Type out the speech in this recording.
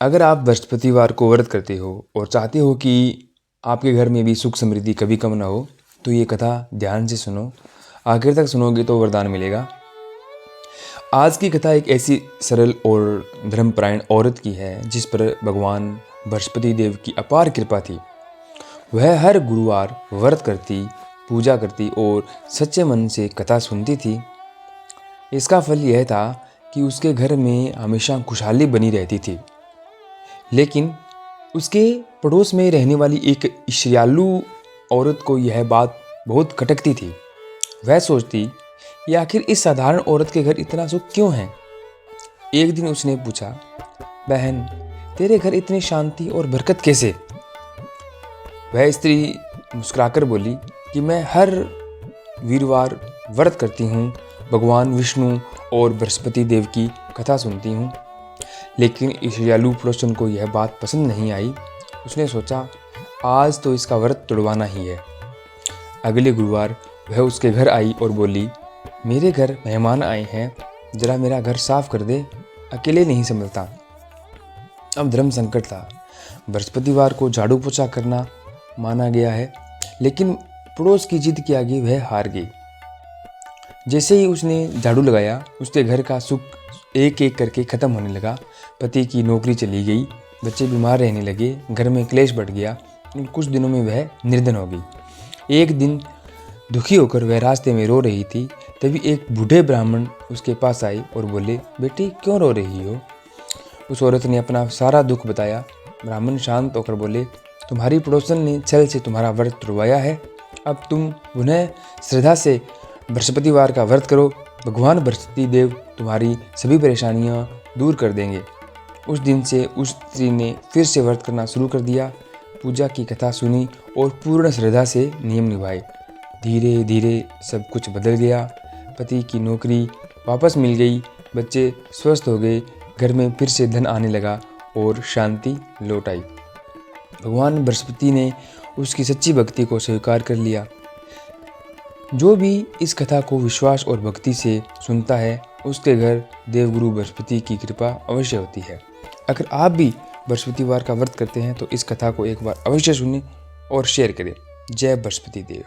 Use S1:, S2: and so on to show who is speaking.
S1: अगर आप बृहस्पतिवार को व्रत करते हो और चाहते हो कि आपके घर में भी सुख समृद्धि कभी कम ना हो, तो ये कथा ध्यान से सुनो। आखिर तक सुनोगे तो वरदान मिलेगा। आज की कथा एक ऐसी सरल और धर्मपरायण औरत की है जिस पर भगवान बृहस्पति देव की अपार कृपा थी। वह हर गुरुवार व्रत करती, पूजा करती और सच्चे मन से कथा सुनती थी। इसका फल यह था कि उसके घर में हमेशा खुशहाली बनी रहती थी। लेकिन उसके पड़ोस में रहने वाली एक ईर्ष्यालु औरत को यह बात बहुत खटकती थी। वह सोचती कि आखिर इस साधारण औरत के घर इतना सुख क्यों है। एक दिन उसने पूछा, बहन, तेरे घर इतनी शांति और बरकत कैसे? वह स्त्री मुस्कुराकर बोली कि मैं हर वीरवार व्रत करती हूँ, भगवान विष्णु और बृहस्पति देव की कथा सुनती हूँ। लेकिन ईर्ष्यालु पड़ोसन को यह बात पसंद नहीं आई। उसने सोचा, आज तो इसका व्रत तोड़वाना ही है। अगले गुरुवार वह उसके घर आई और बोली, मेरे घर मेहमान आए हैं, जरा मेरा घर साफ कर दे, अकेले नहीं संभलता। अब धर्म संकट था। बृहस्पतिवार को झाड़ू पोछा करना माना गया है, लेकिन पड़ोस की जिद के आगे वह हार गई। जैसे ही उसने झाड़ू लगाया, उसके घर का सुख एक एक करके ख़त्म होने लगा। पति की नौकरी चली गई, बच्चे बीमार रहने लगे, घर में क्लेश बढ़ गया और कुछ दिनों में वह निर्धन हो गई। एक दिन दुखी होकर वह रास्ते में रो रही थी। तभी एक बूढ़े ब्राह्मण उसके पास आए और बोले, बेटी क्यों रो रही हो? उस औरत ने अपना सारा दुख बताया। ब्राह्मण शांत होकर बोले, तुम्हारी पड़ोसन ने छल से तुम्हारा व्रत तोड़वाया है। अब तुम पुनः श्रद्धा से बृहस्पतिवार का व्रत करो, भगवान बृहस्पति देव तुम्हारी सभी परेशानियां दूर कर देंगे। उस दिन से उस स्त्री ने फिर से व्रत करना शुरू कर दिया, पूजा की कथा सुनी और पूर्ण श्रद्धा से नियम निभाए। धीरे धीरे सब कुछ बदल गया। पति की नौकरी वापस मिल गई, बच्चे स्वस्थ हो गए, घर में फिर से धन आने लगा और शांति लौट आई। भगवान बृहस्पति ने उसकी सच्ची भक्ति को स्वीकार कर लिया। जो भी इस कथा को विश्वास और भक्ति से सुनता है, उसके घर देवगुरु बृहस्पति की कृपा अवश्य होती है। अगर आप भी बृहस्पतिवार का व्रत करते हैं तो इस कथा को एक बार अवश्य सुनें और शेयर करें। जय बृहस्पति देव।